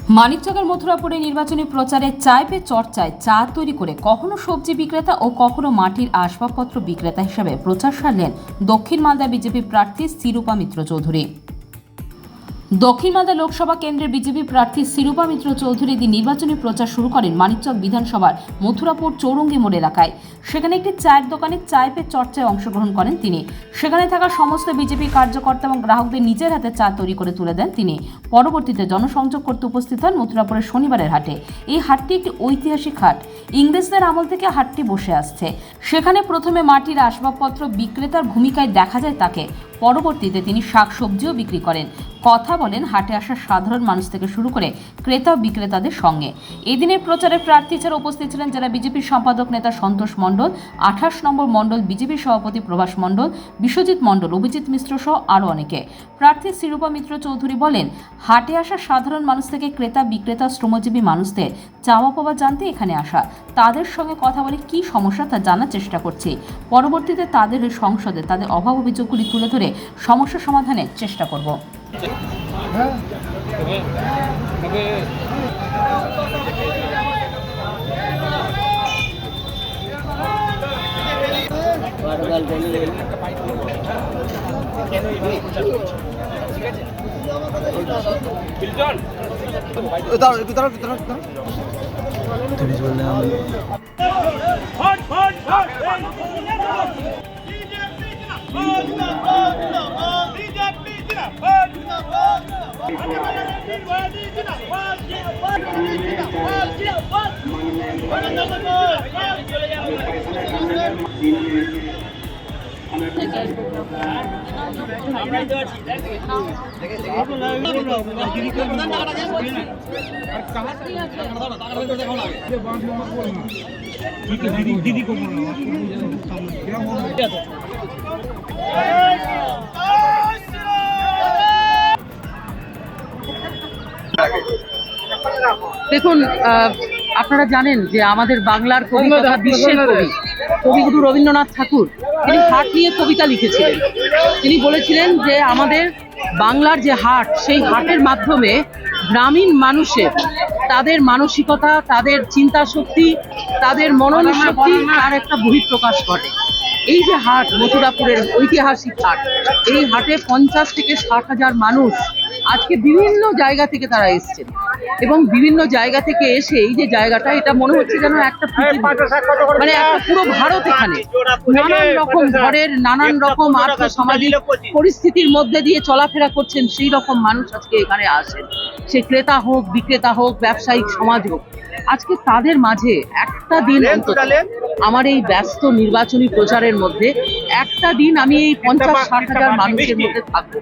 মানিকচকের মথুরাপুরে নির্বাচনী প্রচারে চায় পে চর্চায় চা তৈরি করে কখনো সবজি বিক্রেতা ও কখনো মাটির আসবাবপত্র বিক্রেতা হিসেবে প্রচার সারলেন দক্ষিণ মালদা বিজেপি প্রার্থী শিরূপা মিত্র চৌধুরী। দক্ষিণ মালদা লোকসভা কেন্দ্রের বিজেপি প্রার্থী শিরূপা মিত্র চৌধুরী দিন নির্বাচনী প্রচার শুরু করেন মানিকচক বিধানসভার মথুরাপুর চৌরঙ্গি মোড় এলাকায়। সেখানে একটি চায়ের দোকানে চায় পে চর্চায় অংশগ্রহণ করেন তিনি। সেখানে থাকা সমস্ত বিজেপি কার্যকর্তা এবং গ্রাহকদের নিজের হাতে চা তৈরি করে তুলে দেন তিনি। পরবর্তীতে জনসংযোগ করতে উপস্থিত হন মথুরাপুরের শনিবারের হাটে। এই হাটটি একটি ঐতিহাসিক হাট, ইংরেজদের আমল থেকে হাটটি বসে আসছে। সেখানে প্রথমে মাটির আসবাবপত্র বিক্রেতার ভূমিকায় দেখা যায় তাকে। পরবর্তীতে তিনি শাকসবজিও বিক্রি করেন, কথা বলেন হাটে আসা সাধারণ মানুষ থেকে শুরু করে ক্রেতা বিক্রেতাদের সঙ্গে। এদিনের প্রচারে প্রার্থী ছাড়া উপস্থিত ছিলেন জেলা বিজেপির সম্পাদক নেতা সন্তোষ মণ্ডল, 28 নম্বর মণ্ডল বিজেপির সভাপতি প্রভাস মণ্ডল, বিশ্বজিৎ মণ্ডল, অভিজিৎ মিশ্র সহ আরও অনেকে। প্রার্থী শিরূপা মিত্র চৌধুরী বলেন, হাটে আসা সাধারণ মানুষ থেকে ক্রেতা বিক্রেতা শ্রমজীবী মানুষদের চাওয়া পাওয়া জানতে এখানে আসা। তাদের সঙ্গে কথা বলে কী সমস্যা তা জানার চেষ্টা করছি। পরবর্তীতে তাদের সংসদে তাদের অভাব অভিযোগগুলি তুলে ধরে সমস্যা সমাধানের চেষ্টা করব। দেখুন, আপনারা জানেন যে আমাদের বাংলার কবি তথা বিশ্বের কবি কবিগুরু রবীন্দ্রনাথ ঠাকুর তিনি হাট নিয়ে কবিতা লিখেছিলেন। তিনি বলেছিলেন যে আমাদের বাংলার যে হাট, সেই হাটের মাধ্যমে গ্রামীণ মানুষের তাদের মানসিকতা, তাদের চিন্তা শক্তি, তাদের মনন শক্তি তার একটা বহিঃপ্রকাশ ঘটে। এই যে হাট, মথুরাপুরের ঐতিহাসিক হাট, এই হাটে 50 থেকে 60 হাজার মানুষ আজকে বিভিন্ন জায়গা থেকে তারা এসছেন এবং বিভিন্ন জায়গা থেকে এসে এই যে জায়গাটা, এটা মনে হচ্ছে যেন একটা মানে একটা পুরো ভারত। এখানে নানান রকম ঘরের নানান রকম আর্থসামাজিক পরিস্থিতির মধ্যে দিয়ে চলাফেরা করছেন সেই রকম মানুষ আজকে এখানে আসেন। সে ক্রেতা হোক, বিক্রেতা হোক, ব্যবসায়িক সমাজ হোক, আজকে তাদের মাঝে একটা দিন অন্তত আমার এই ব্যস্ত নির্বাচনী প্রচারের মধ্যে একটা দিন আমি এই 50-60 হাজার মানুষের মধ্যে থাকবো।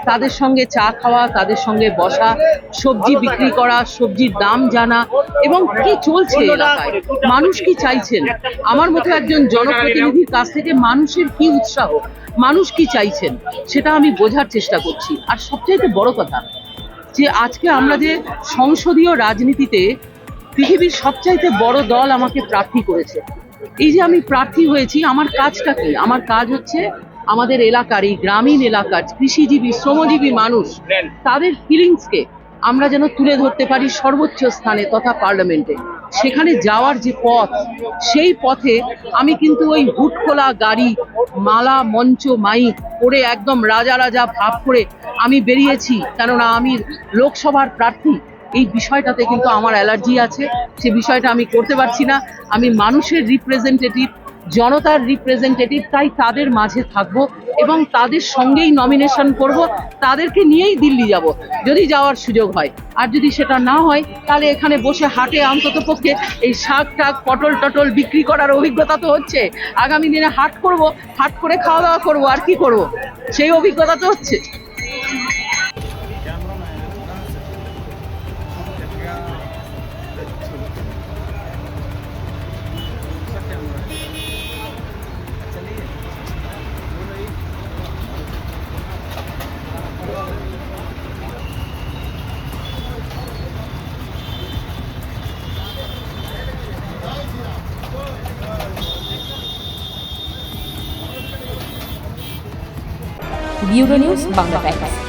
তাদের সঙ্গে চা খাওয়া, তাদের সঙ্গে বসা, সবজি বিক্রি করা, সবজির দাম জানা এবং কি চলছে এলাকায়, মানুষ কি চাইছেন, আমার মতো একজন জনপ্রতিনিধির কাছ থেকে মানুষের কি উৎসাহ, মানুষ কি চাইছেন সেটা আমি বোঝার চেষ্টা করছি। আর সবচাইতে বড় কথা যে আজকে আমরা যে সংসদীয় রাজনীতিতে পৃথিবীর সবচাইতে বড় দল আমাকে প্রার্থী করেছে। এই যে আমি প্রার্থী হয়েছি, আমার কাজটা কি? আমার কাজ হচ্ছে আমাদের এলাকার, এই গ্রামীণ এলাকার কৃষিজীবী শ্রমজীবী মানুষ, তাদের ফিলিংসকে আমরা যেন তুলে ধরতে পারি সর্বোচ্চ স্থানে তথা পার্লামেন্টে। সেখানে যাওয়ার যে পথ, সেই পথে আমি কিন্তু ওই হুটখোলা গাড়ি, মালা, মঞ্চ, মাইক করে একদম রাজা রাজা ভাব করে আমি বেরিয়েছি, কেননা আমি লোকসভার প্রার্থী। এই বিষয়টাতে কিন্তু আমার অ্যালার্জি আছে, সে বিষয়টা আমি করতে পারছি না। আমি মানুষের রিপ্রেজেন্টেটিভ, জনতার রিপ্রেজেন্টেটিভ, তাই তাদের মাঝে থাকবো এবং তাদের সঙ্গেই নমিনেশন করব, তাদেরকে নিয়েই দিল্লি যাব যদি যাওয়ার সুযোগ হয়। আর যদি সেটা না হয় তাহলে এখানে বসে হাটে অন্তত পক্ষে এই শাক টাক, পটল টটল বিক্রি করার অভিজ্ঞতা তো হচ্ছে। আগামী দিনে হাট করব, হাট করে খাওয়া দাওয়া করবো, আর কি করব, সেই অভিজ্ঞতা তো হচ্ছে। Bureau news, Bangla Times.